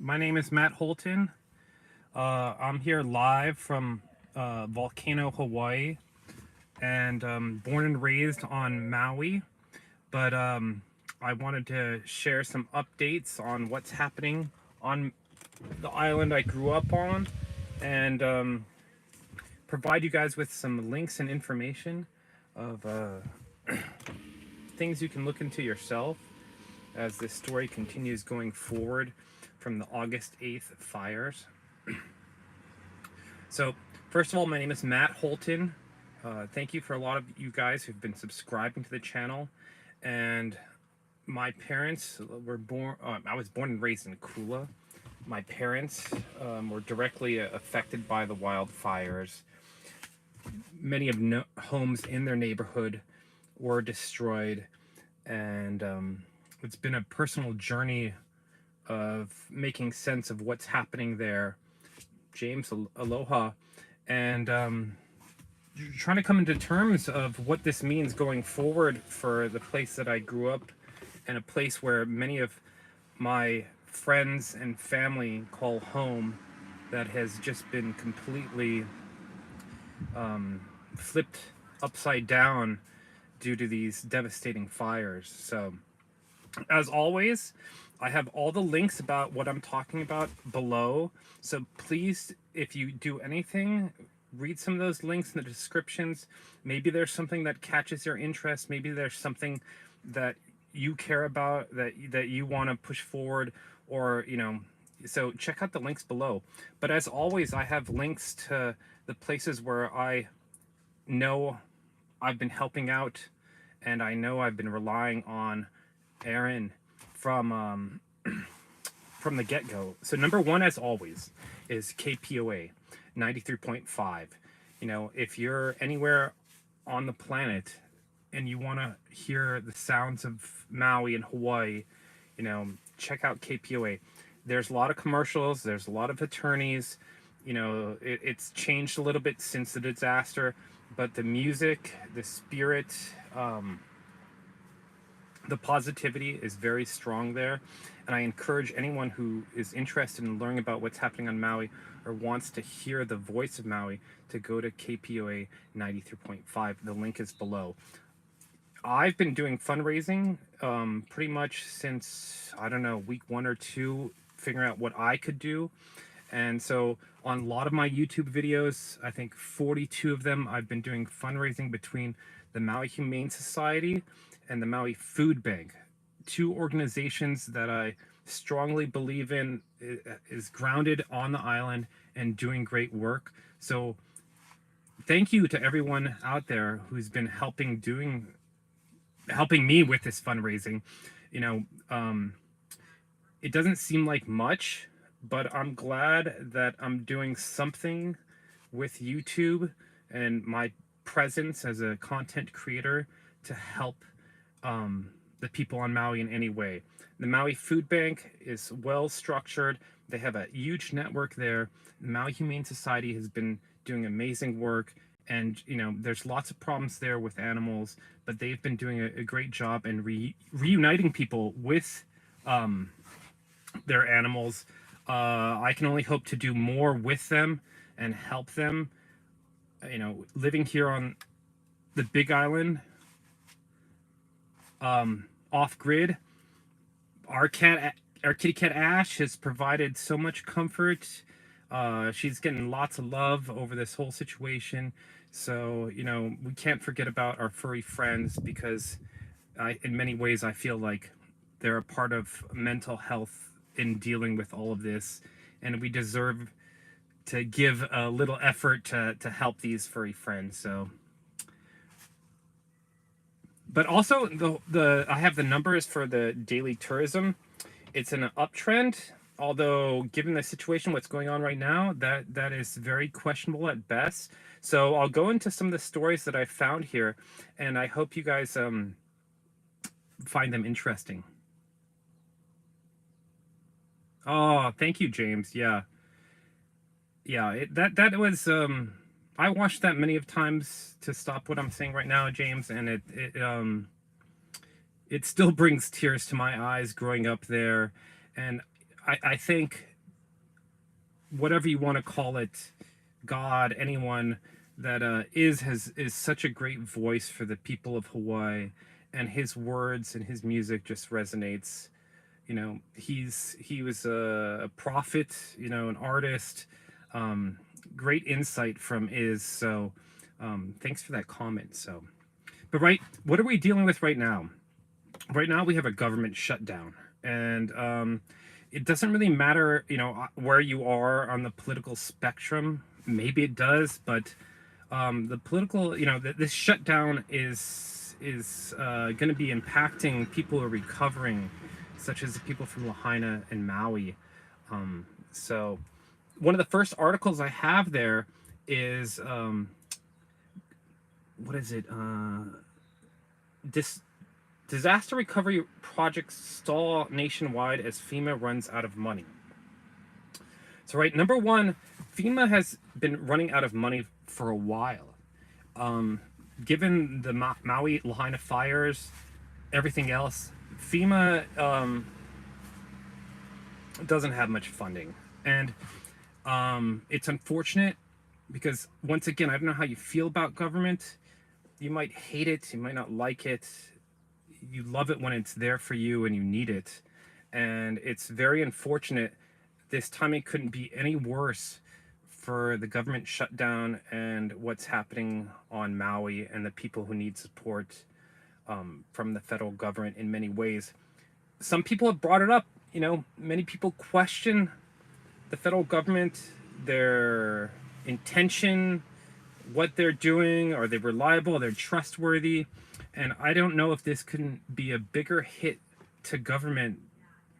My name is Matt Holton. I'm here live from Volcano, Hawaii, and born and raised on Maui. But I wanted to share some updates on what's happening on the island I grew up on, and provide you guys with some links and information of things you can look into yourself as this story continues going forward from the August 8th fires. So, first of all, my name is Matt Holton. Thank you for a lot of you guys who've been subscribing to the channel. And my parents were born, I was born and raised in Kula. My parents were directly affected by the wildfires. Many of homes in their neighborhood were destroyed, and it's been a personal journey of making sense of what's happening there. James, aloha. And trying to come into terms of what this means going forward for the place that I grew up, and a place where many of my friends and family call home, that has just been completely flipped upside down due to these devastating fires. So, as always, I have all the links about what I'm talking about below. So please, if you do anything, read some of those links in the descriptions. Maybe there's something that catches your interest. Maybe there's something that you care about, that you want to push forward, or, you know, so check out the links below. But as always, I have links to the places where I know I've been helping out, and I know I've been relying on Aaron from the get-go. So number one, as always, is KPOA 93.5. You know, if you're anywhere on the planet and you want to hear the sounds of Maui and Hawaii, you know, check out KPOA. There's a lot of commercials, there's a lot of attorneys. You know, it's changed a little bit since the disaster, but the music, the spirit, the positivity is very strong there. And I encourage anyone who is interested in learning about what's happening on Maui, or wants to hear the voice of Maui, to go to KPOA 93.5. The link is below. I've been doing fundraising pretty much since, I don't know, week 1 or 2, figuring out what I could do. And so on a lot of my YouTube videos, I think 42 of them, I've been doing fundraising between the Maui Humane Society and the Maui Food Bank, 2 organizations that I strongly believe in, is grounded on the island and doing great work. So thank you to everyone out there who's been helping me with this fundraising. You know, it doesn't seem like much, but I'm glad that I'm doing something with YouTube and my presence as a content creator to help the people on Maui in any way. The Maui Food Bank is well structured. They have a huge network there. The Maui Humane Society has been doing amazing work, and you know, there's lots of problems there with animals, but they've been doing a great job in reuniting people with their animals. I can only hope to do more with them and help them. You know, living here on the Big Island, off grid, our kitty cat Ash has provided so much comfort. She's getting lots of love over this whole situation. So, you know, we can't forget about our furry friends, because in many ways I feel like they're a part of mental health in dealing with all of this, and we deserve to give a little effort to help these furry friends. So, but also I have the numbers for the daily tourism. It's in an uptrend, although given the situation, what's going on right now, that is very questionable at best. So I'll go into some of the stories that I found here, and I hope you guys find them interesting. Oh, thank you, James. Yeah, that was I watched that many of times to stop what I'm saying right now, James, and it still brings tears to my eyes growing up there. And I think whatever you want to call it, God, anyone that is such a great voice for the people of Hawaii, and his words and his music just resonates. You know, he was a prophet, you know, an artist. Great insight from Is. So thanks for that comment. So, but right, what are we dealing with right now? Right now we have a government shutdown, and it doesn't really matter, you know, where you are on the political spectrum. Maybe it does, but the political, you know, this shutdown is going to be impacting people who are recovering, such as the people from Lahaina and Maui. So one of the first articles I have there is what is it? Disaster recovery projects stall nationwide as FEMA runs out of money. So, right, number one, FEMA has been running out of money for a while. Given the Maui Lahaina fires, everything else, FEMA doesn't have much funding. And it's unfortunate because, once again, I don't know how you feel about government. You might hate it, you might not like it. You love it when it's there for you and you need it. And it's very unfortunate. This timing couldn't be any worse for the government shutdown and what's happening on Maui and the people who need support from the federal government in many ways. Some people have brought it up. You know, many people question the federal government, their intention, what they're doing. Are they reliable? Are they trustworthy? And I don't know if this couldn't be a bigger hit to government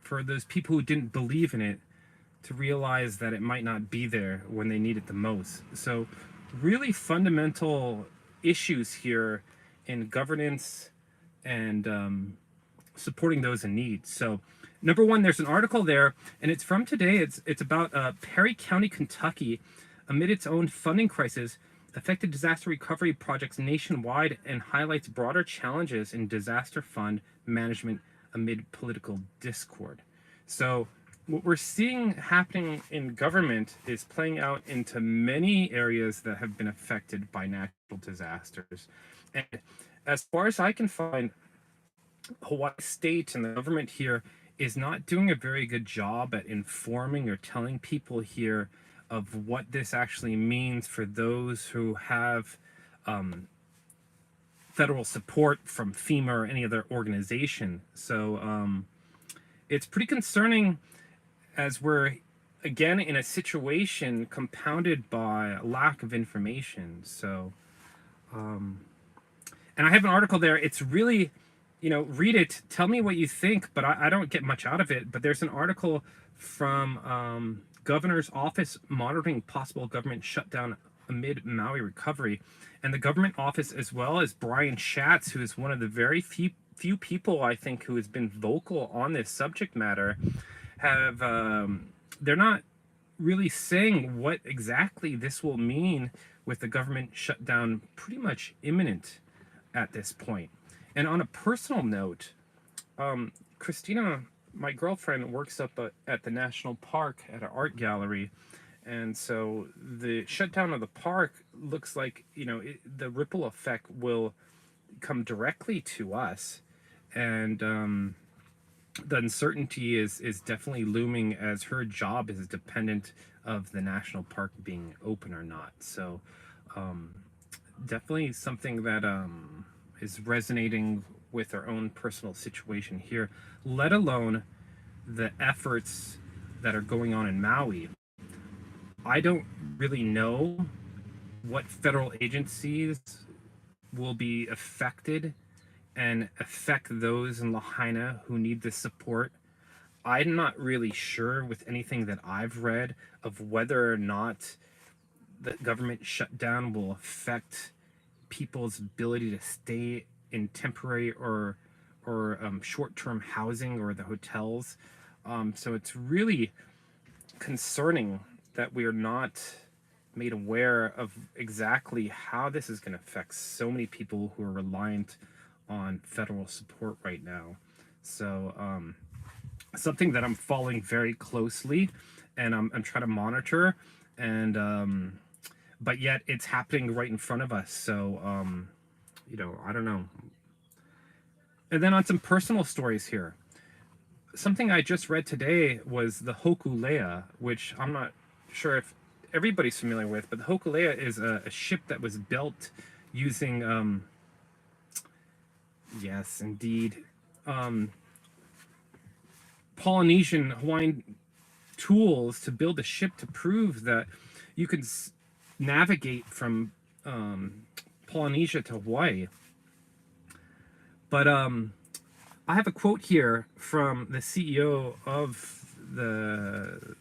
for those people who didn't believe in it to realize that it might not be there when they need it the most. So really fundamental issues here in governance and supporting those in need. So number one, there's an article there, and it's from today. It's about Perry County, Kentucky, amid its own funding crisis, affected disaster recovery projects nationwide and highlights broader challenges in disaster fund management amid political discord. So what we're seeing happening in government is playing out into many areas that have been affected by natural disasters. And as far as I can find, Hawaii State and the government here is not doing a very good job at informing or telling people here of what this actually means for those who have federal support from FEMA or any other organization. So it's pretty concerning as we're again in a situation compounded by a lack of information. So and I have an article there. It's really, you know, read it, tell me what you think, but I don't get much out of it. But there's an article from Governor's Office monitoring possible government shutdown amid Maui recovery. And the government office, as well as Brian Schatz, who is one of the very few people, I think, who has been vocal on this subject matter, have they're not really saying what exactly this will mean with the government shutdown pretty much imminent at this point. And on a personal note, Christina, my girlfriend, works up at the national park at an art gallery, and so the shutdown of the park looks like, you know, the ripple effect will come directly to us, and the uncertainty is definitely looming as her job is dependent of the national park being open or not. So definitely something that is resonating with our own personal situation here, let alone the efforts that are going on in Maui. I don't really know what federal agencies will be affected and affect those in Lahaina who need this support. I'm not really sure with anything that I've read of whether or not the government shutdown will affect people's ability to stay in temporary or short-term housing or the hotels. So it's really concerning that we are not made aware of exactly how this is going to affect so many people who are reliant on federal support right now. So something that I'm following very closely, and I'm trying to monitor, and but yet it's happening right in front of us. So I don't know. And then on some personal stories here, something I just read today was the Hōkūleʻa, which I'm not sure if everybody's familiar with, but the Hōkūleʻa is a ship that was built using yes, indeed, Polynesian Hawaiian tools to build a ship to prove that you can navigate from Polynesia to Hawaii. But I have a quote here from the CEO of the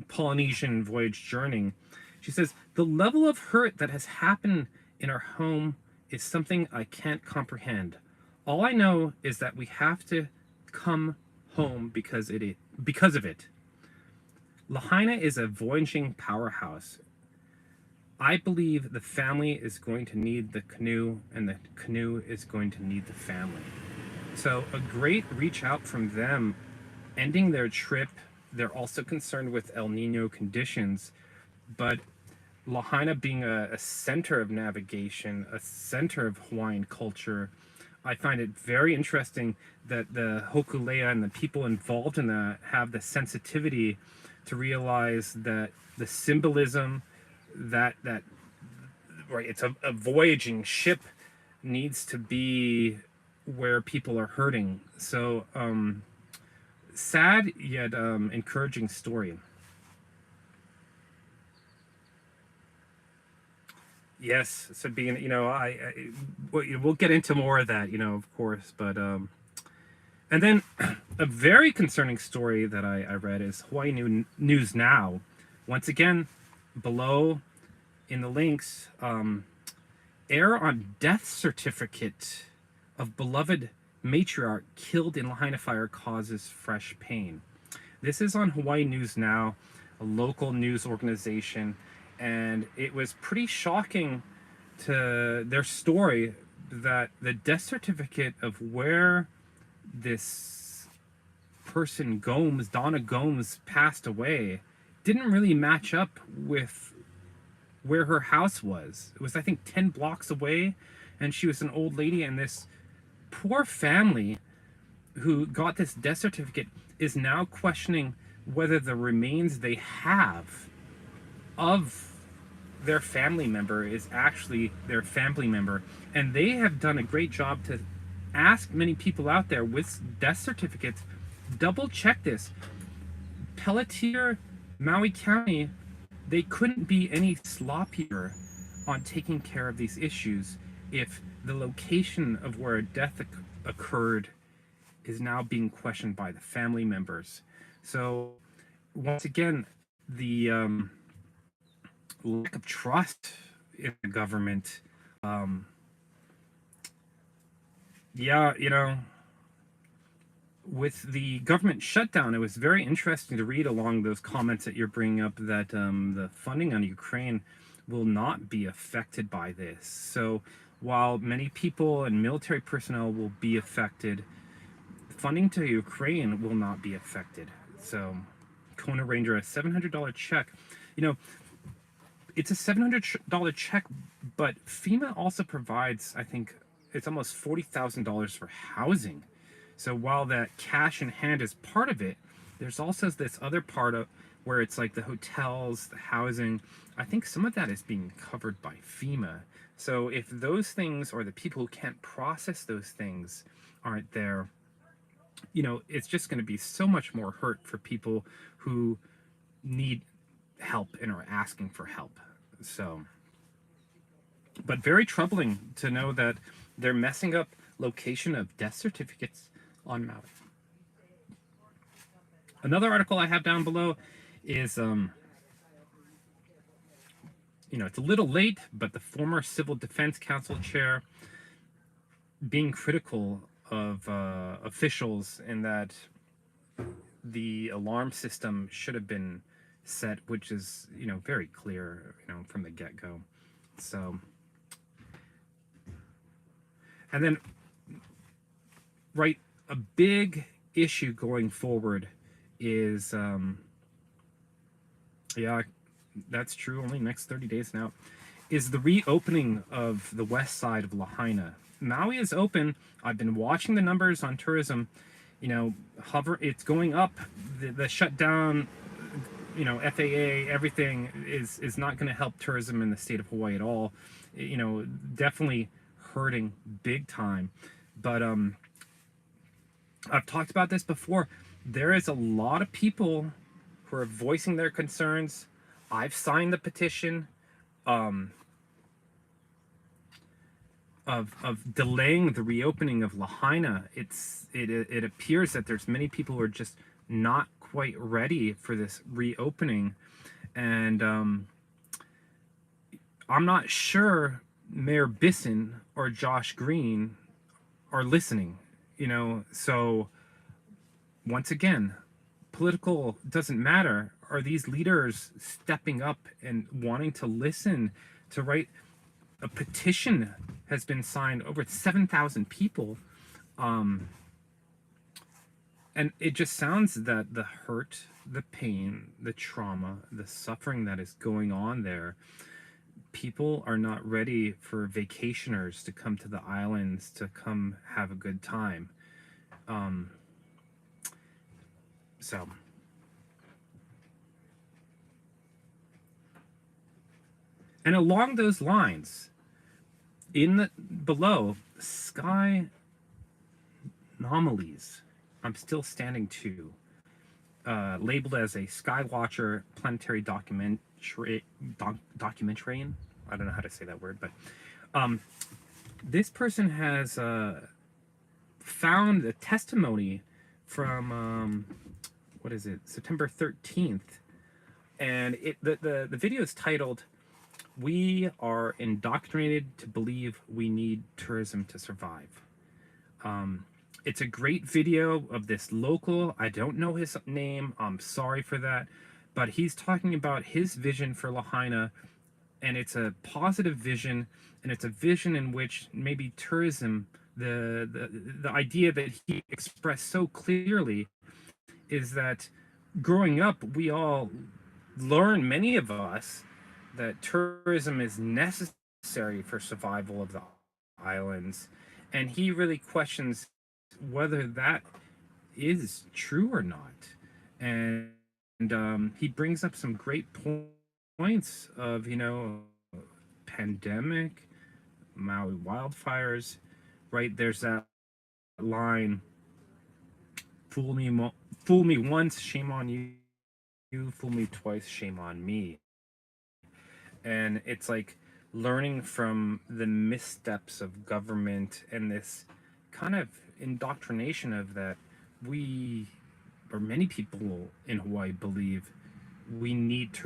Polynesian Voyage Journey. She says, "The level of hurt that has happened in our home is something I can't comprehend. All I know is that we have to come home because of it. Lahaina is a voyaging powerhouse. I believe the family is going to need the canoe, and the canoe is going to need the family." So a great reach out from them, ending their trip. They're also concerned with El Nino conditions, but Lahaina being a center of navigation, a center of Hawaiian culture, I find it very interesting that the Hōkūleʻa and the people involved in that have the sensitivity to realize that the symbolism that right, it's a voyaging ship, needs to be where people are hurting. So sad yet encouraging story. Yes, so being, we'll get into more of that, of course, but and then a very concerning story that I read is Hawaii News Now. Once again, below in the links, error on death certificate of beloved matriarch killed in Lahaina fire causes fresh pain. This is on Hawaii News Now, a local news organization, and it was pretty shocking to their story that the death certificate of where this person Donna Gomes, passed away didn't really match up with where her house was. It was, I think, 10 blocks away, and she was an old lady, and this poor family who got this death certificate is now questioning whether the remains they have of their family member is actually their family member. And they have done a great job to ask many people out there with death certificates, double check this. Pelletier, Maui County, they couldn't be any sloppier on taking care of these issues if the location of where a death occurred is now being questioned by the family members. So once again, the lack of trust in the government. With the government shutdown, it was very interesting to read along those comments that you're bringing up that the funding on Ukraine will not be affected by this. So while many people and military personnel will be affected, funding to Ukraine will not be affected. So Kona Ranger, a $700 check. It's a $700 check, but FEMA also provides, I think, it's almost $40,000 for housing. So while that cash in hand is part of it, there's also this other part of where it's like the hotels, the housing. I think some of that is being covered by FEMA. So if those things, or the people who can't process those things, aren't there, it's just going to be so much more hurt for people who need help and are asking for help. So, but very troubling to know that they're messing up location of death certificates on Maui. Another article I have down below is, it's a little late, but the former Civil Defense Council chair being critical of officials in that the alarm system should have been set, which is, very clear, from the get-go. So, and then, right, a big issue going forward is Yeah, that's true. Only next 30 days now. Is the reopening of the west side of Lahaina. Maui is open. I've been watching the numbers on tourism. It's going up. The shutdown, FAA, everything is not going to help tourism in the state of Hawaii at all. Definitely hurting big time. But I've talked about this before. There is a lot of people who are voicing their concerns. I've signed the petition of delaying the reopening of Lahaina. It appears that there's many people who are just not quite ready for this reopening, and I'm not sure Mayor Bisson or Josh Green are listening. So once again, political doesn't matter. Are these leaders stepping up and wanting to listen? To write a petition has been signed, over 7,000 people, and it just sounds that the hurt, the pain, the trauma, the suffering that is going on there, people are not ready for vacationers to come to the islands to come have a good time. So and along those lines, below, sky anomalies, I'm still standing to, labeled as a Skywatcher planetary documentarian. I don't know how to say that word, but this person has found a testimony from what is it, September 13th, and the video is titled "We Are Indoctrinated to Believe We Need Tourism to Survive." It's a great video of this local. I don't know his name. I'm sorry for that. But he's talking about his vision for Lahaina, and it's a positive vision, and it's a vision in which maybe tourism, the idea that he expressed so clearly, is that growing up, we all learn, many of us, that tourism is necessary for survival of the islands, and he really questions whether that is true or not. And he brings up some great points of, pandemic, Maui wildfires, right? There's that line, fool me once, shame on you, fool me twice, shame on me. And it's like learning from the missteps of government and this kind of indoctrination of that we, or many people in Hawaii, believe we need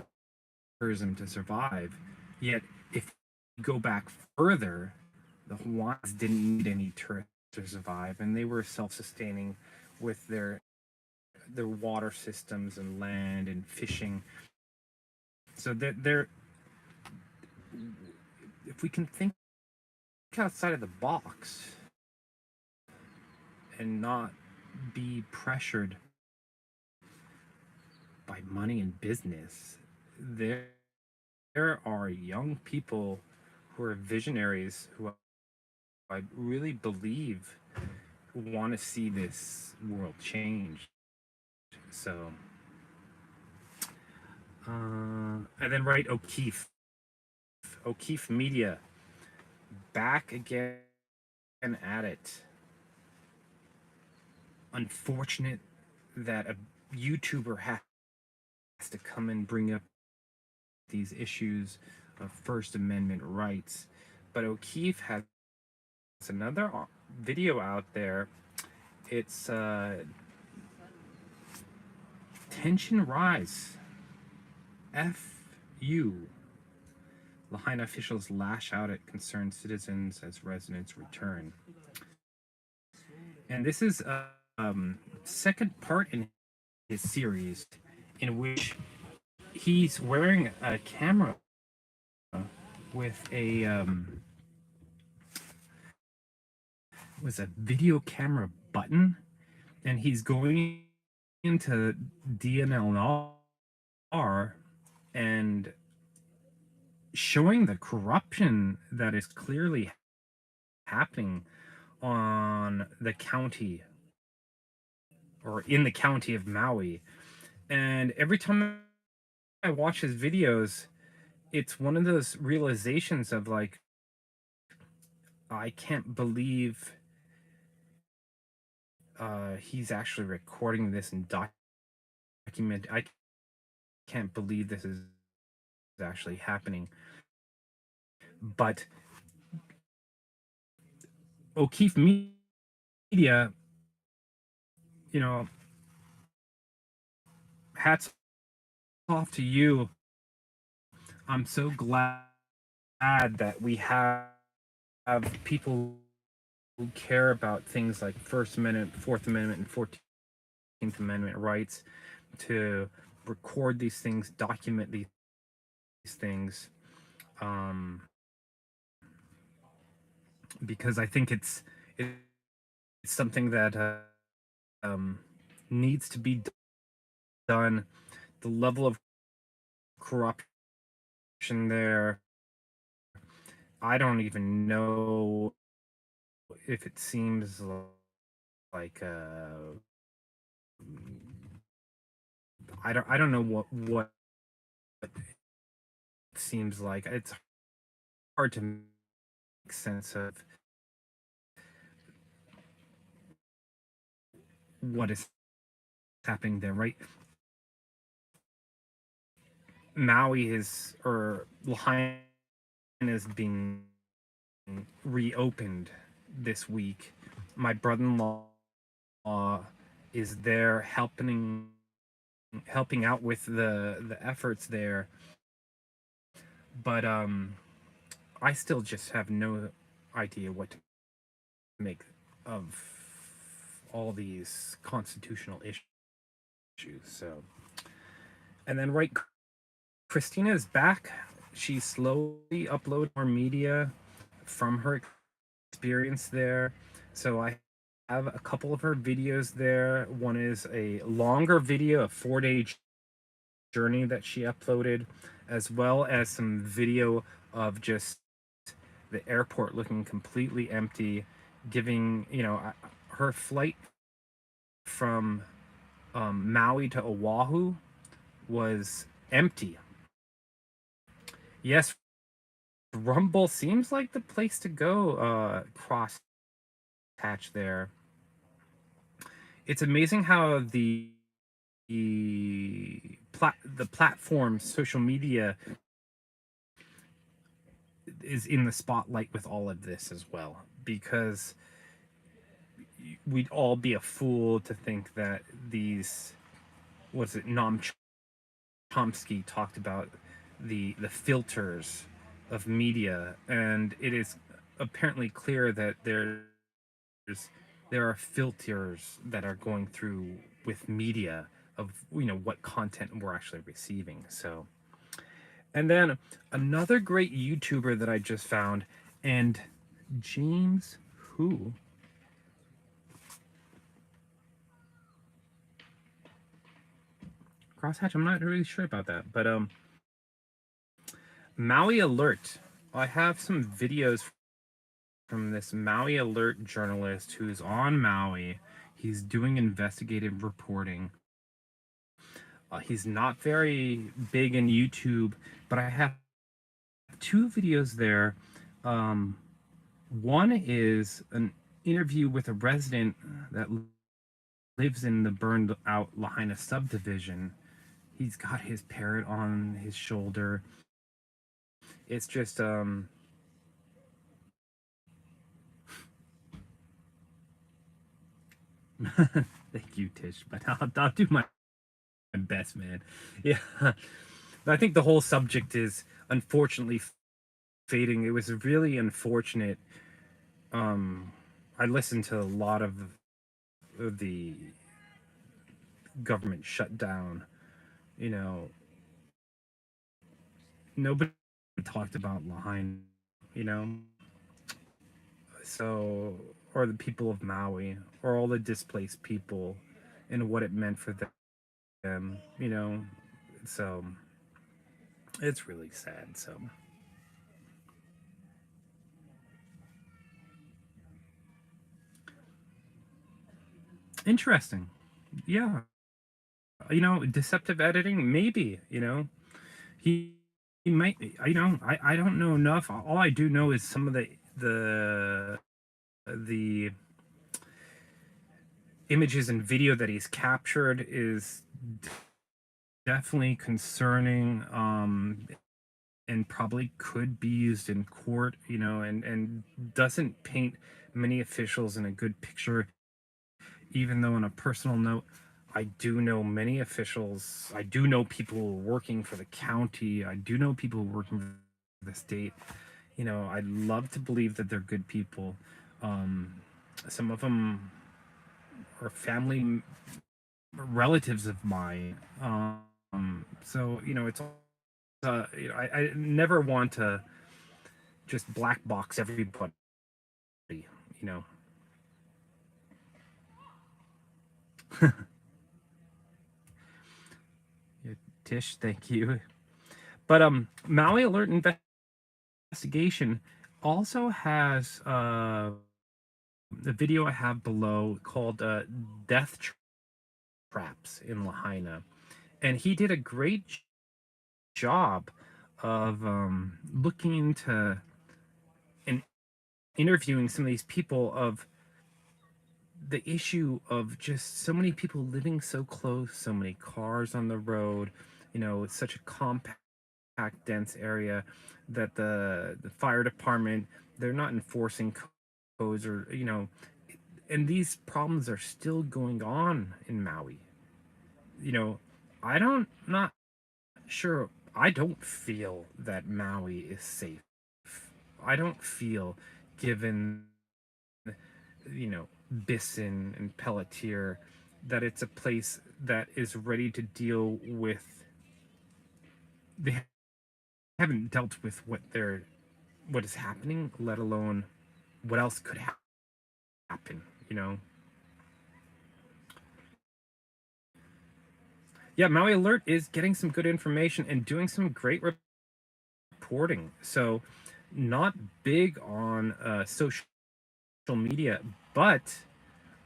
tourism to survive. Yet if you go back further, the Hawaiians didn't need any tourists to survive, and they were self-sustaining with their water systems and land and fishing. So they're if we can think outside of the box and not be pressured by money and business, there are young people who are visionaries, who I really believe want to see this world change. So and then O'Keefe Media, back again at it. Unfortunate that a YouTuber has to come and bring up these issues of First Amendment rights, but O'Keefe has another video out there. It's tension rise, FU. Lahaina officials lash out at concerned citizens as residents return. And this is a second part in his series, in which he's wearing a camera with a video camera button, and he's going into DNLR and showing the corruption that is clearly happening on the county or in the county of Maui. And every time I watch his videos, it's one of those realizations of like, I can't believe he's actually recording this and document. I can't believe this is actually happening. But O'Keefe Media, you know, hats off to you. I'm so glad that we have people who care about things like First Amendment, Fourth Amendment, and 14th Amendment rights to record these things, document these things, because I think it's something that needs to be done. The level of corruption there, I don't even know if it seems like I don't know what it seems like. It's hard to make sense of what is happening there, right? Maui is, or Lahaina is being reopened this week. My brother-in-law is there helping out with the efforts there, but I still just have no idea what to make of all these constitutional issues. So, and then right, Christina is back. She's slowly uploading more media from her experience there. So I have a couple of her videos there. One is a longer video, a 4-day journey that she uploaded, as well as some video of just the airport looking completely empty, giving, her flight from Maui to Oahu was empty. Yes, Rumble seems like the place to go, cross hatch there. It's amazing how the platform, social media, is in the spotlight with all of this as well, because we'd all be a fool to think that these, Noam Chomsky talked about the filters of media, and it is apparently clear that there are filters that are going through with media of what content we're actually receiving. So, and then another great YouTuber that I just found, and James who crosshatch, I'm not really sure about that, but Maui Alert. I have some videos from this Maui Alert journalist who's on Maui. He's doing investigative reporting. He's not very big in YouTube, but I have 2 videos there. One is an interview with a resident that lives in the burned out Lahaina subdivision. He's got his parrot on his shoulder. It's just thank you, Tish, but I'll do my best, man. Yeah, I think the whole subject is unfortunately fading. It was really unfortunate. I listened to a lot of the government shutdown. Nobody talked about Lahaina, you know, so, or the people of Maui, or all the displaced people, and what it meant for them. So It's really sad. So interesting. Yeah. Deceptive editing, maybe. He he might. I don't know enough. All I do know is some of the images and video that he's captured is definitely concerning, and probably could be used in court, and doesn't paint many officials in a good picture. Even though, on a personal note, I do know many officials. I do know people working for the county. I do know people working for the state. I'd love to believe that they're good people. Um, some of them are family relatives of mine. So it's I never want to just black box everybody. You know. Yeah, Tish, thank you. But Maui Alert Investigation also has the video I have below called Death Traps in Lahaina, and he did a great job of looking into and interviewing some of these people of the issue of just so many people living so close, so many cars on the road. It's such a compact, dense area that the fire department, they're not enforcing codes, or and these problems are still going on in Maui. You know, I don't not sure. I don't feel that Maui is safe. I don't feel, given Bisson and Pelletier, that it's a place that is ready to deal with. They haven't dealt with what is happening, let alone what else could happen. Yeah, Maui Alert is getting some good information and doing some great reporting. So, not big on social media, but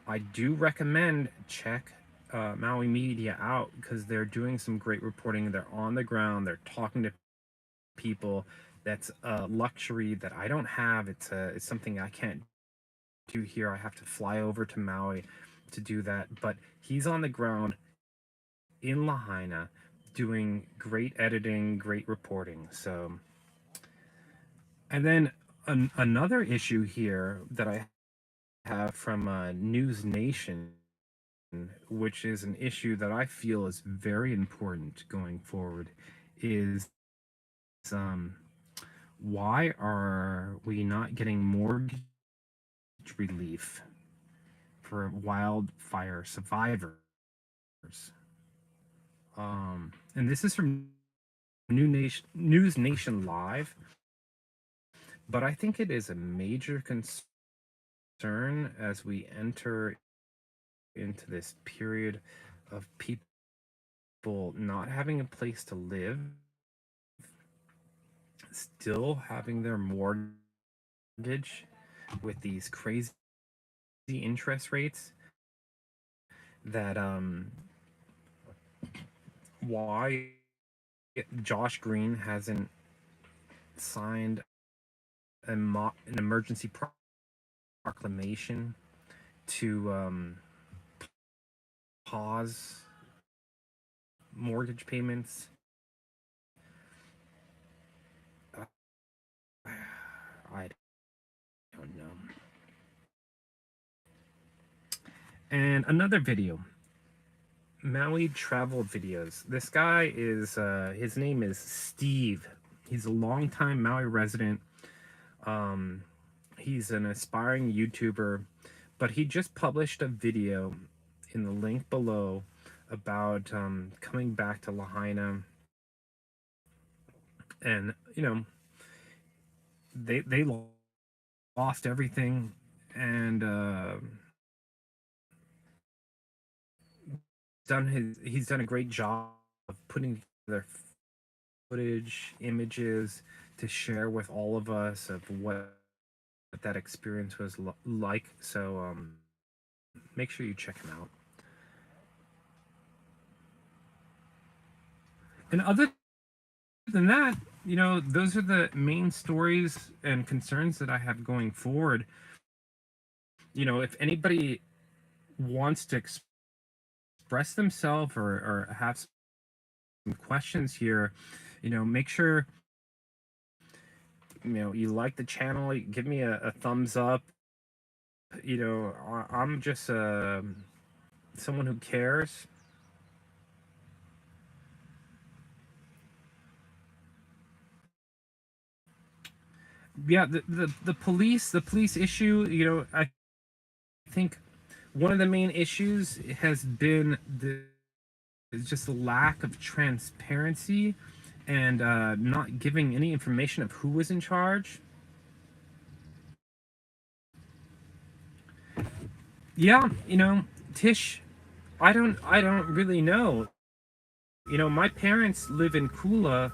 I do recommend check Maui Media out, because they're doing some great reporting. They're on the ground. They're talking to people. That's a luxury that I don't have. It's something I can't do here. I have to fly over to Maui to do that. But he's on the ground in Lahaina doing great editing, great reporting. So, and then another issue here that I have from News Nation, which is an issue that I feel is very important going forward, is um, why are we not getting mortgage relief for wildfire survivors? And this is from News Nation Live, but I think it is a major concern as we enter into this period of people not having a place to live, still having their mortgage with these crazy interest rates, that why Josh Green hasn't signed an emergency proclamation to pause mortgage payments. Uh, I don't know. And another video, Maui travel videos. This guy is his name is Steve. He's a longtime Maui resident. He's an aspiring YouTuber, but he just published a video in the link below about coming back to Lahaina, and they lost everything, and he's done a great job of putting together footage, images to share with all of us of what that experience was like. So make sure you check him out. And other than that, those are the main stories and concerns that I have going forward. If anybody wants to express themselves or have some questions here, make sure you like the channel, give me a thumbs up. I'm just someone who cares. Yeah, the police issue, I think one of the main issues has been just the lack of transparency and not giving any information of who was in charge. Yeah, Tish, I don't really know. My parents live in Kula,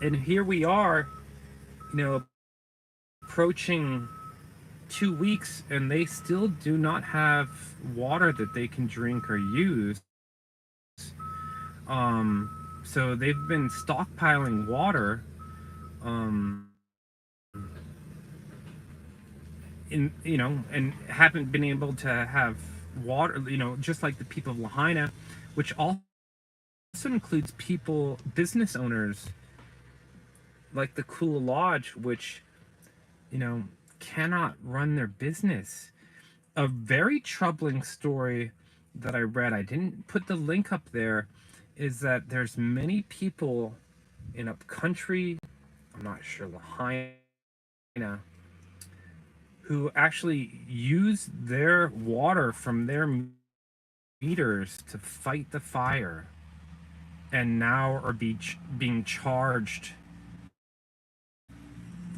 and here we are, approaching 2 weeks, and they still do not have water that they can drink or use. So they've been stockpiling water, and haven't been able to have water, just like the people of Lahaina, which also includes business owners like the Kula Lodge, which, cannot run their business. A very troubling story that I read, I didn't put the link up there, is that there's many people in upcountry, I'm not sure, Lahaina, who actually use their water from their meters to fight the fire, and now are being charged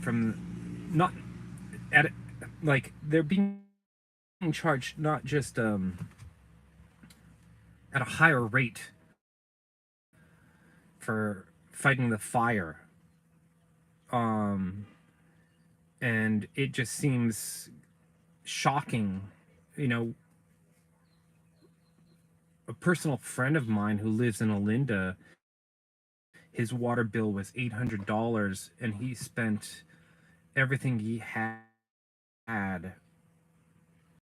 from not at like they're being charged not just at a higher rate for fighting the fire, and it just seems shocking. A personal friend of mine who lives in Olinda, his water bill was $800, and he spent everything he had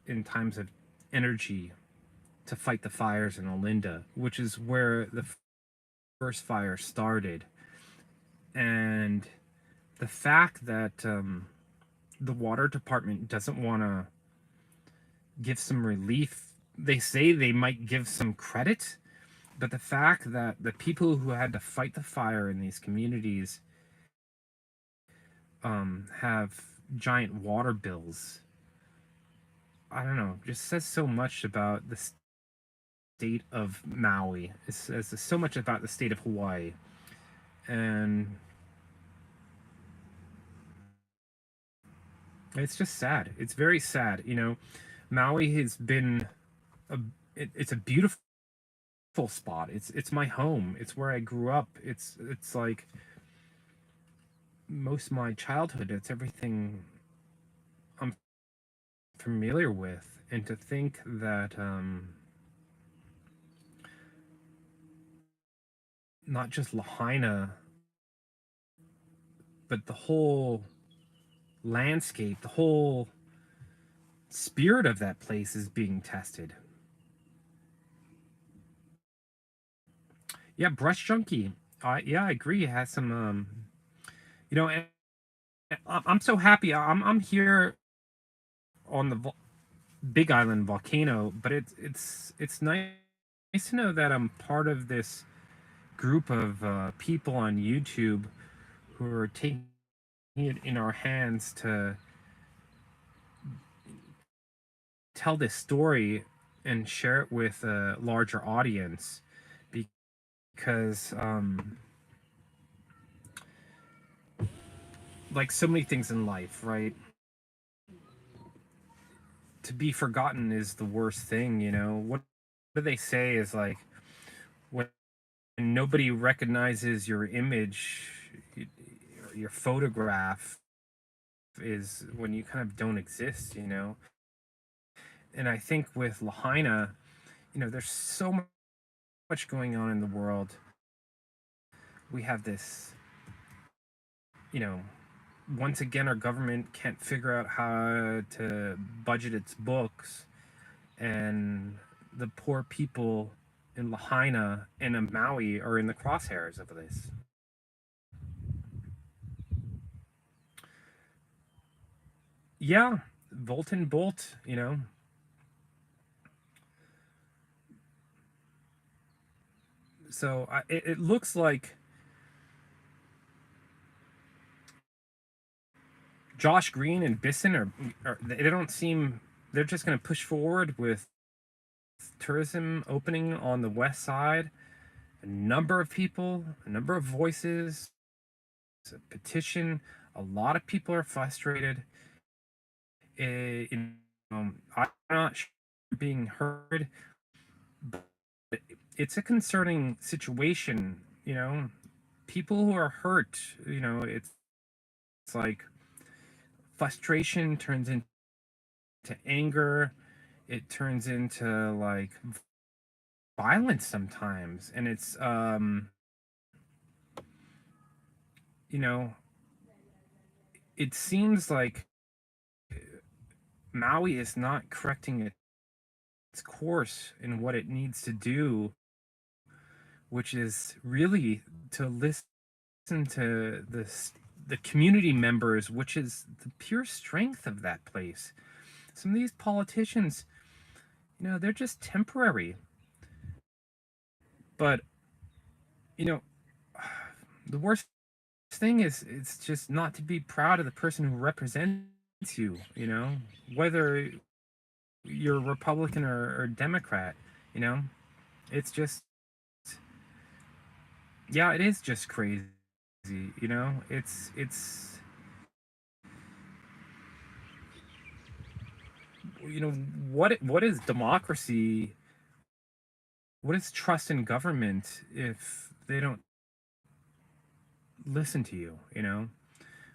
in times of energy to fight the fires in Olinda, which is where the first fire started. And the fact that the water department doesn't want to give some relief, they say they might give some credit, but the fact that the people who had to fight the fire in these communities have giant water bills, I don't know, just says so much about the state of Maui. It says so much about the state of Hawaii. And it's just sad. It's very sad. Maui has been it's a beautiful spot. It's my home. It's where I grew up. It's like most of my childhood. It's everything I'm familiar with. And to think that not just Lahaina, but the whole landscape, the whole spirit of that place is being tested. Yeah, Brush Junkie. Yeah, I agree. It has some, and I'm so happy. I'm here on the Big Island volcano, but it's nice to know that I'm part of this group of people on YouTube who are taking it in our hands to tell this story and share it with a larger audience, because like so many things in life, right? To be forgotten is the worst thing. What do they say is like, when nobody recognizes your image, your photograph is when you kind of don't exist, you know. And I think with Lahaina, you know, there's so much going on in the world. We have this, you know, once again, our government can't figure out how to budget its books, and the poor people in Lahaina and in Maui are in the crosshairs of this. Yeah, Volt and Bolt, you know. So it looks like Josh Green and Bisson they don't seem, they're just going to push forward with tourism opening on the west side. A number of people, a number of voices, a petition. A lot of people are frustrated. I'm not sure being heard, but it's a concerning situation. You know, people who are hurt. You know, it's like frustration turns into anger. It turns into like violence sometimes, and it's you know, it seems like Maui is not correcting its course in what it needs to do, which is really to listen to the community members, which is the pure strength of that place. Some of these politicians, you know, they're just temporary. But, you know, the worst thing is it's just not to be proud of the person who represents you, you know, whether you're Republican or Democrat, you know, it's just, yeah, it is just crazy, you know, it's, you know, what is democracy? What is trust in government if they don't listen to you, you know?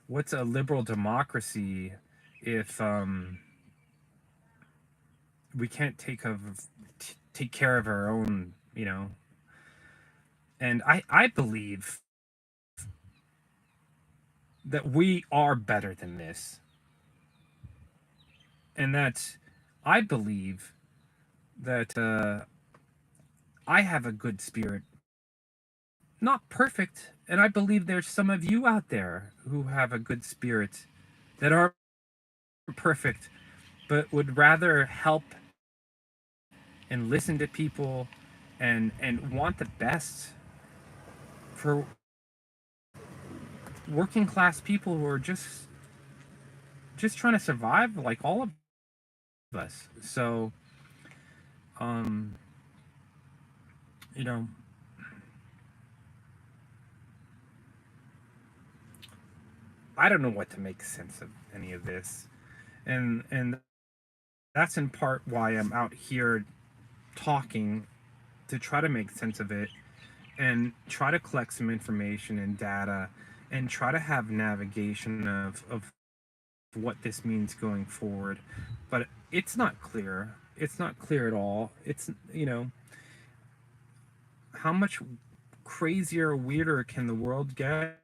What's a liberal democracy if we can't take care of our own, you know? And I believe that we are better than this. And that I believe that I have a good spirit. Not perfect, and I believe there's some of you out there who have a good spirit that aren't perfect, but would rather help and listen to people and want the best for working class people who are just trying to survive like all of us. So you know, I don't know what to make sense of any of this. And that's in part why I'm out here talking to try to make sense of it and try to collect some information and data and try to have navigation of what this means going forward. But it's not clear. It's not clear at all. It's, you know, how much crazier, weirder can the world get?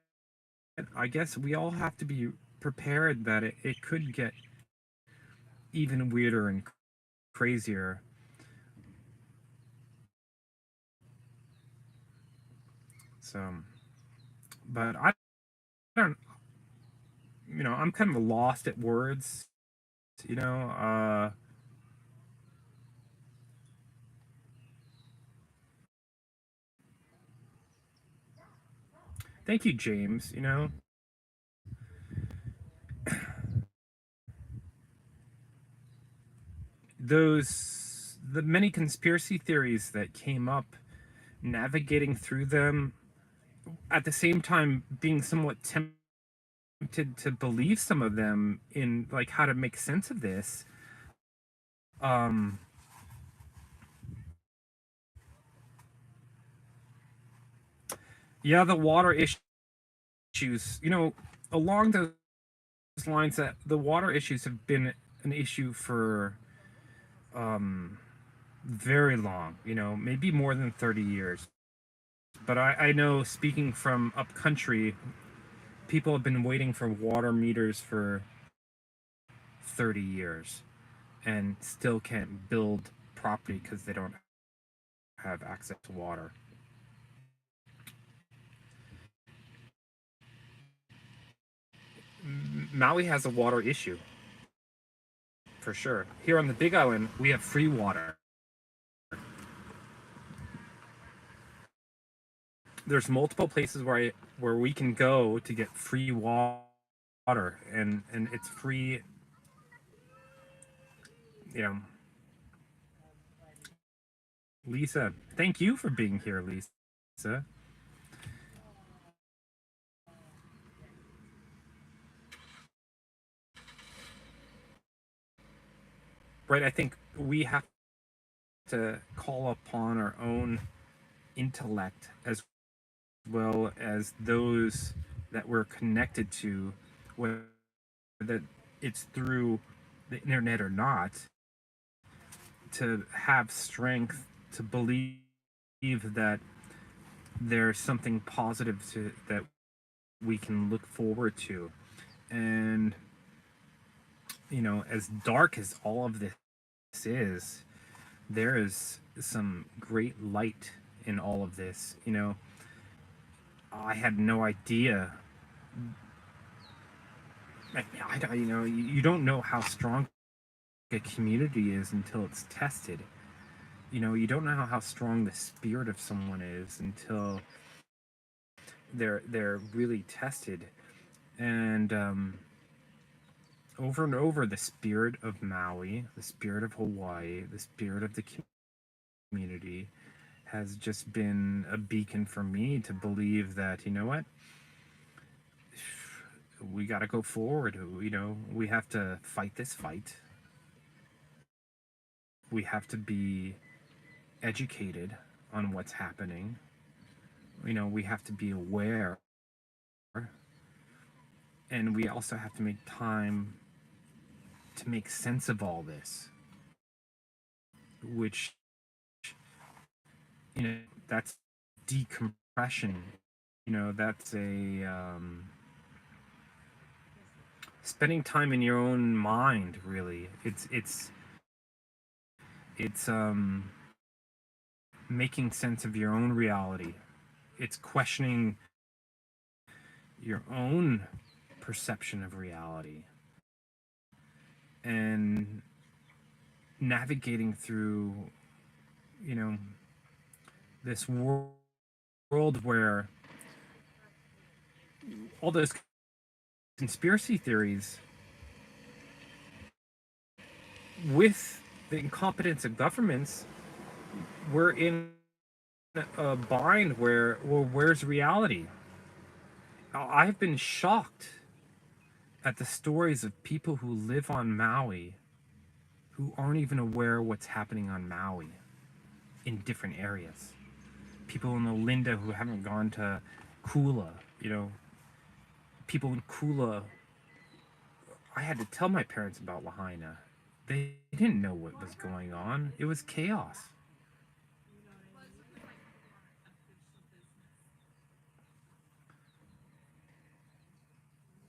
I guess we all have to be prepared that it could get even weirder and crazier. So, but I don't, you know, I'm kind of lost at words, you know. Thank you, James. You know, the many conspiracy theories that came up, navigating through them, at the same time being somewhat tempted to believe some of them in like how to make sense of this. Um, Yeah, the water issues. Along those lines, that the water issues have been an issue for um, very long. Maybe more than 30 years. But I know, speaking from up country, people have been waiting for water meters for 30 years and still can't build property because they don't have access to water. Maui has a water issue, for sure. Here on the Big Island, we have free water. There's multiple places where we can go to get free water, and it's free. You know, Lisa, thank you for being here, Lisa. Right, I think we have to call upon our own intellect as well as those that we're connected to, whether that it's through the internet or not, to have strength to believe that there's something positive that we can look forward to. And as dark as all of this is, there is some great light in all of this. I had no idea. You don't know how strong a community is until it's tested. You don't know how strong the spirit of someone is until they're really tested. And over and over, the spirit of Maui, the spirit of Hawaii, the spirit of the community has just been a beacon for me to believe that, what, we got to go forward. We have to fight this fight. We have to be educated on what's happening. We have to be aware, and we also have to make time to make sense of all this, which, that's decompression. That's a spending time in your own mind. Really, it's making sense of your own reality. It's questioning your own perception of reality and navigating through, this world where all those conspiracy theories, with the incompetence of governments, we're in a bind where, well, where's reality? I've been shocked at the stories of people who live on Maui who aren't even aware of what's happening on Maui in different areas. People in Olinda who haven't gone to Kula, people in Kula. I had to tell my parents about Lahaina. They didn't know what was going on. It was chaos.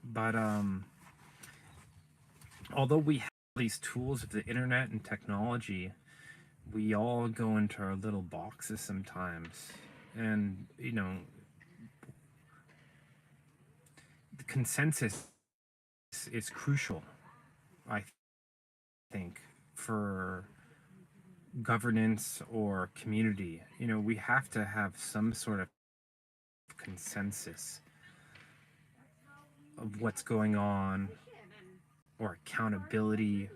But although we have these tools of the internet and technology, we all go into our little boxes sometimes. And, the consensus is crucial, I think, for governance or community. We have to have some sort of consensus of what's going on, or accountability.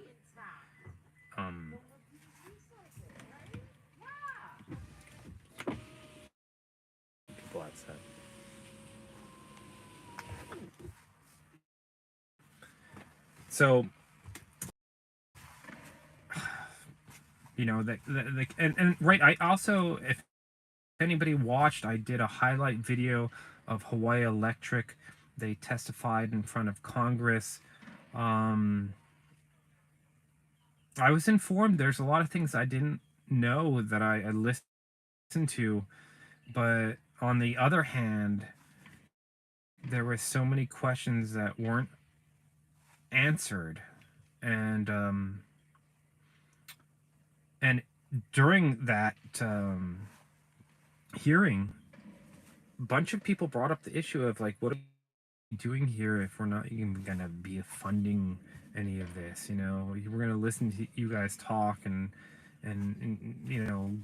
Um, People outside. So, and right. I also, if anybody watched, I did a highlight video of Hawaii Electric. They testified in front of Congress. Um, I was informed. There's a lot of things I didn't know that I listened to, but on the other hand, there were so many questions that weren't answered, and and during that hearing, a bunch of people brought up the issue of like, what are we doing here if we're not even gonna be funding any of this? You know, we're gonna listen to you guys talk and you know,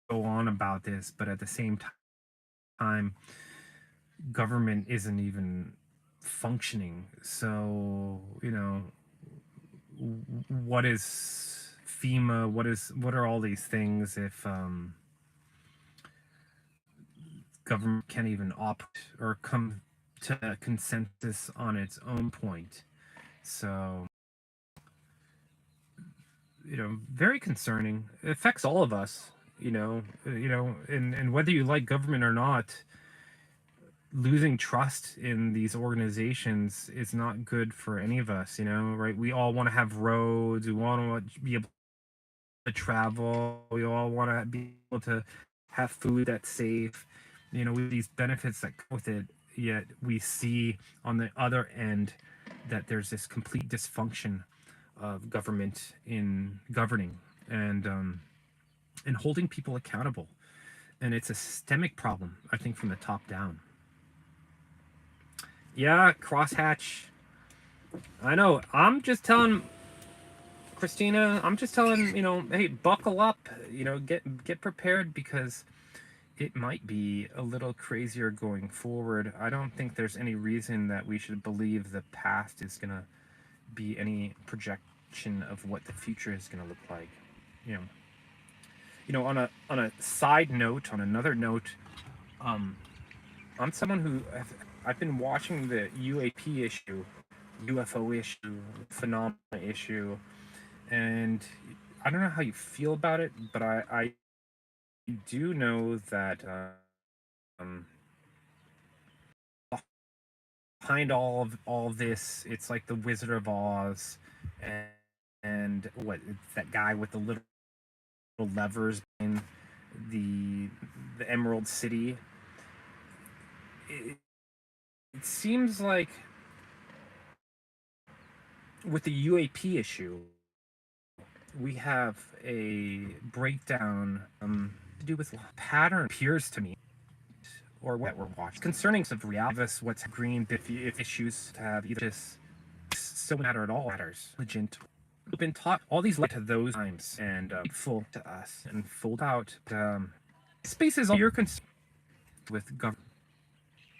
go on about this, but at the same time, government isn't even functioning. So, you know, what is FEMA? What are all these things if government can't even opt or come to a consensus on its own point? So, you know, very concerning. It affects all of us, and whether you like government or not, losing trust in these organizations is not good for any of us, right? We all want to have roads, we want to be able to travel, we all want to be able to have food that's safe, with these benefits that come with it. Yet we see on the other end that there's this complete dysfunction of government in governing and holding people accountable. And it's a systemic problem, I think, from the top down. Yeah, crosshatch. I know. I'm just telling Christina. I'm just telling, hey, buckle up. Get prepared, because it might be a little crazier going forward. I don't think there's any reason that we should believe the past is gonna be any projection of what the future is gonna look like. On a side note, on another note, I'm someone who I've been watching the UAP issue, UFO issue, phenomena issue, and I don't know how you feel about it, but I do know that behind all of this, it's like the Wizard of Oz, and what, it's that guy with the little levers in the Emerald City. It seems like with the UAP issue, we have a breakdown to do with pattern, appears to me, or what we're watching concerning of reality. What's green if issues have either just so matter at all matters. Legit. We've been taught all these to those times and full to us and fold out. Space is all your concern with government.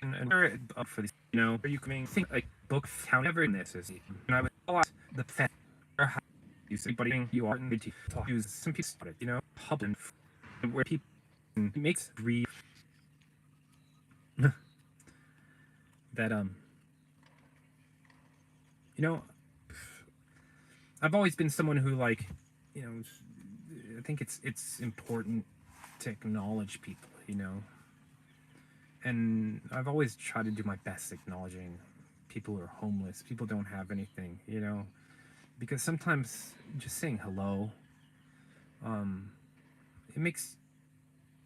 And up for these, are you coming think like book count ever in this is, and I would call out the Fed or how you say, buddy, you are to talk use some people started, public where people makes breathe that I've always been someone who, like, I think it's important to acknowledge people, and I've always tried to do my best acknowledging people who are homeless, people who don't have anything, because sometimes just saying hello, it makes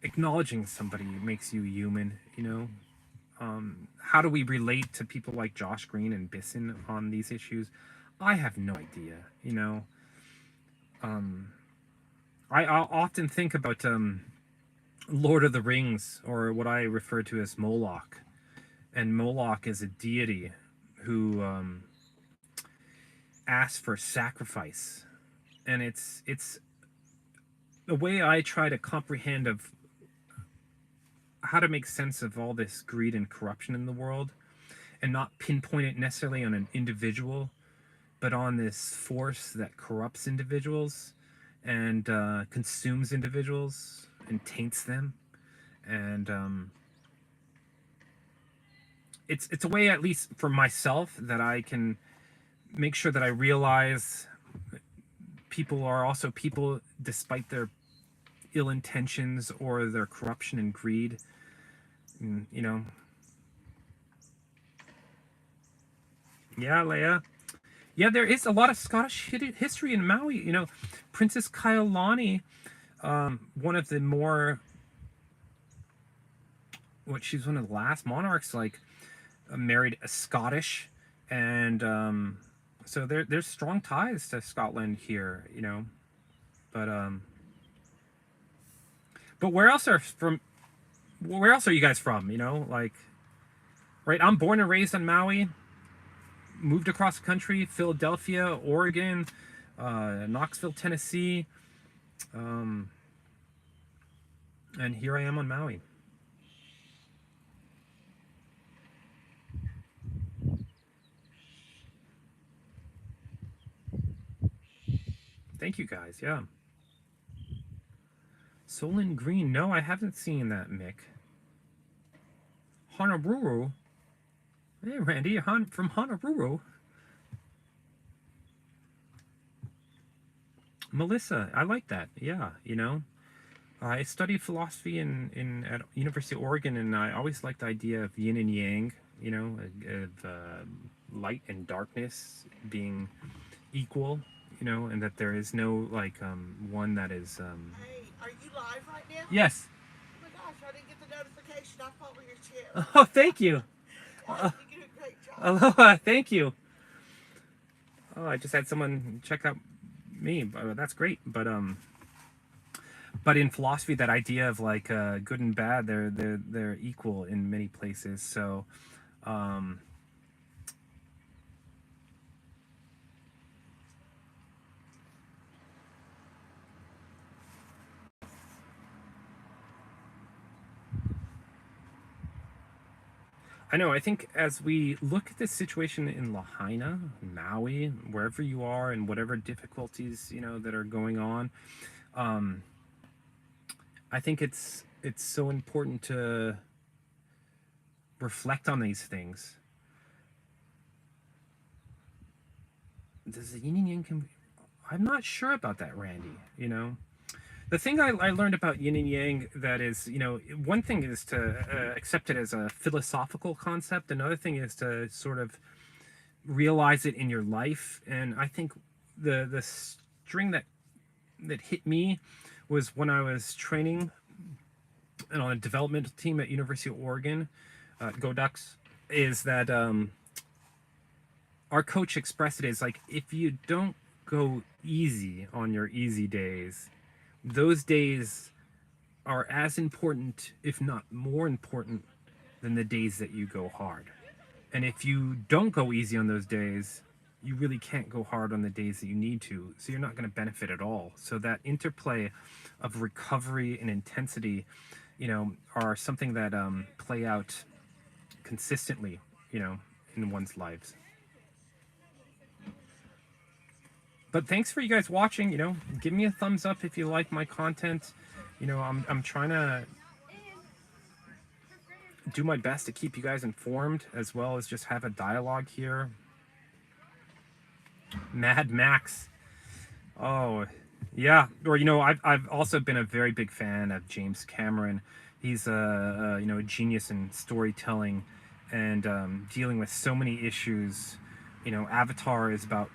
acknowledging somebody makes you human, how do we relate to people like Josh Green and Bisson on these issues? I have no idea, I'll often think about Lord of the Rings, or what I refer to as Moloch. And Moloch is a deity who asks for sacrifice. And it's the way I try to comprehend of how to make sense of all this greed and corruption in the world, and not pinpoint it necessarily on an individual, but on this force that corrupts individuals and consumes individuals and taints them. And it's a way, at least for myself, that I can make sure that I realize people are also people despite their ill intentions or their corruption and greed. And, you know. Yeah, Leia. Yeah, there is a lot of Scottish history in Maui. You know, Princess Kailani, one of the more, she's one of the last monarchs, like, married a Scottish, and so there's strong ties to Scotland here, you know. But where else are you guys from? You know, like, right? I'm born and raised on Maui. Moved across the country, Philadelphia, Oregon, Knoxville, Tennessee, and here I am on Maui. Thank you guys, yeah. Solon Green, no, I haven't seen that, Mick. Honolulu? Hey, Randy, from Honolulu. Melissa, I like that. Yeah, you know, I studied philosophy at University of Oregon, and I always liked the idea of yin and yang. You know, of light and darkness being equal. You know, and that there is no like one that is. Hey, are you live right now? Yes. Oh my gosh, I didn't get the notification. I follow your chair. Oh, thank you. You do a great job. Aloha, thank you. Oh, I just had someone check out me. That's great. But in philosophy, that idea of like good and bad, they're equal in many places. So, I know. I think as we look at the situation in Lahaina, Maui, wherever you are, and whatever difficulties that are going on, I think it's so important to reflect on these things. Does the yin and yang I'm not sure about that, Randy. The thing I learned about yin and yang, that is, one thing is to accept it as a philosophical concept. Another thing is to sort of realize it in your life. And I think the string that hit me was when I was training on a developmental team at University of Oregon, Go Ducks, is that our coach expressed it as like, if you don't go easy on your easy days, those days are as important, if not more important, than the days that you go hard. And if you don't go easy on those days, you really can't go hard on the days that you need to. So you're not going to benefit at all. So that interplay of recovery and intensity, are something that play out consistently, in one's lives. But thanks for you guys watching. Give me a thumbs up if you like my content. I'm trying to do my best to keep you guys informed, as well as just have a dialogue here. Mad Max. Oh, yeah. Or, I've also been a very big fan of James Cameron. He's a genius in storytelling and dealing with so many issues. Avatar is about,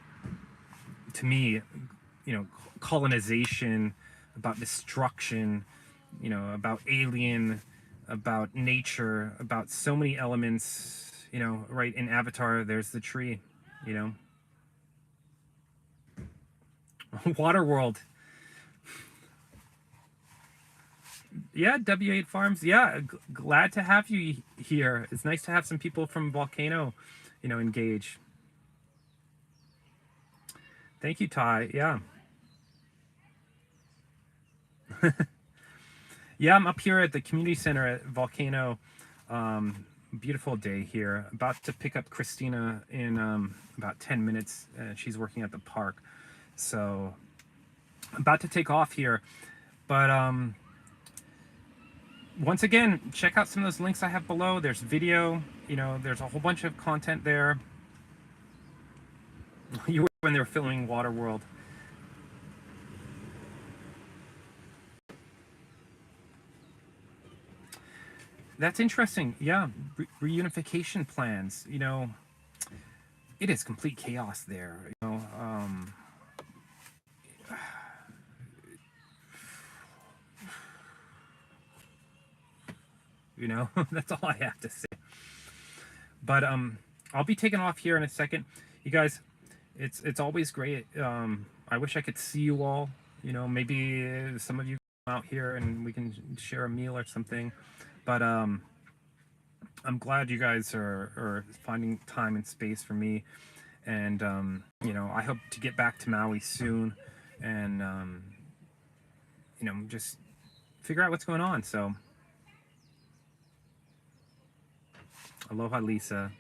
to me, colonization, about destruction, about alien, about nature, about so many elements, right? In Avatar, there's the tree, Waterworld. Yeah, W8 Farms. Yeah, glad to have you here. It's nice to have some people from Volcano, engage. Thank you, Ty. Yeah. Yeah, I'm up here at the community center at Volcano. Beautiful day here. About to pick up Christina in about 10 minutes. She's working at the park. So, about to take off here. But once again, check out some of those links I have below. There's video. There's a whole bunch of content there. You were when they were filming Waterworld. That's interesting. Yeah, reunification plans. You know, it is complete chaos there. You know, that's all I have to say. But I'll be taking off here in a second. You guys, it's always great. I wish I could see you all. You know, maybe some of you come out here and we can share a meal or something. But I'm glad you guys are finding time and space for me. And you know, I hope to get back to Maui soon, and you know, just figure out what's going on. So, aloha, Lisa.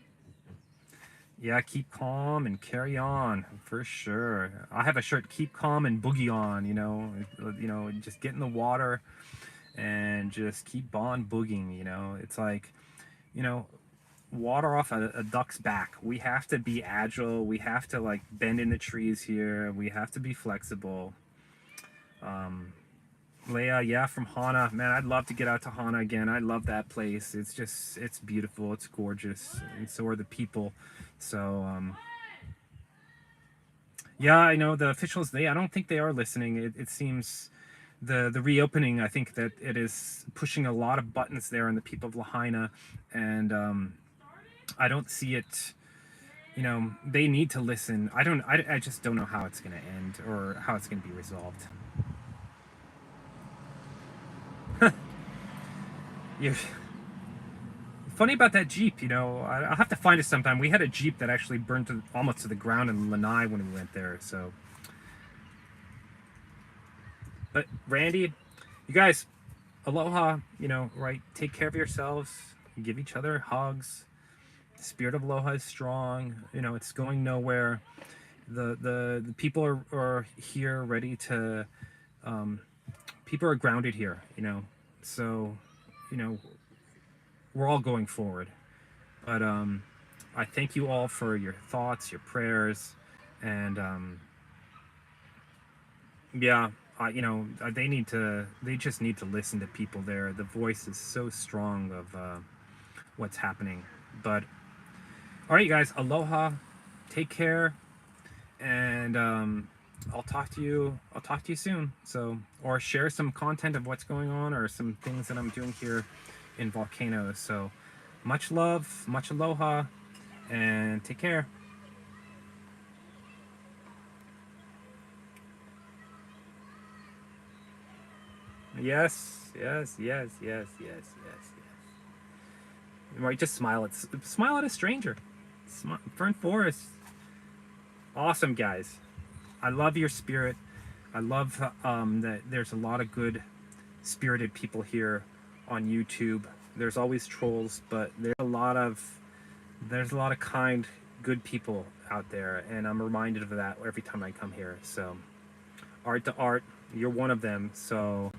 Yeah, keep calm and carry on for sure. I have a shirt, keep calm and boogie on. You know, just get in the water and just keep on boogieing. You know, it's like, you know, water off a duck's back. We have to be agile. We have to like bend in the trees here. We have to be flexible. Leia, yeah, from Hana. Man, I'd love to get out to Hana again. I love that place. It's just, it's beautiful. It's gorgeous. And so are the people. So, yeah, I know the officials, I don't think they are listening. It seems the reopening, I think that it is pushing a lot of buttons there on the people of Lahaina. And I don't see it, you know, they need to listen. I just don't know how it's going to end or how it's going to be resolved. You're funny about that Jeep, you know. I'll have to find it sometime. We had a Jeep that actually burned almost to the ground in Lanai when we went there. So, but Randy, you guys, aloha. You know, right? Take care of yourselves. Give each other hugs. The spirit of aloha is strong. You know, it's going nowhere. The people are here, ready to. People are grounded here. You know, so. You know, we're all going forward. But I thank you all for your thoughts, your prayers, and yeah, you know, they just need to listen to people there. The voice is so strong of what's happening. But all right, you guys, aloha, take care, and I'll talk to you soon. So, or share some content of what's going on or some things that I'm doing here in Volcanoes. So much love, much aloha, and take care. Yes, yes, yes, yes, yes, yes, yes. Right, just smile at a stranger. Fern Forest. Awesome, guys. I love your spirit. I love that there's a lot of good spirited people here on YouTube. There's always trolls, but there's a lot of kind, good people out there, and I'm reminded of that every time I come here. So, art to art, you're one of them. So,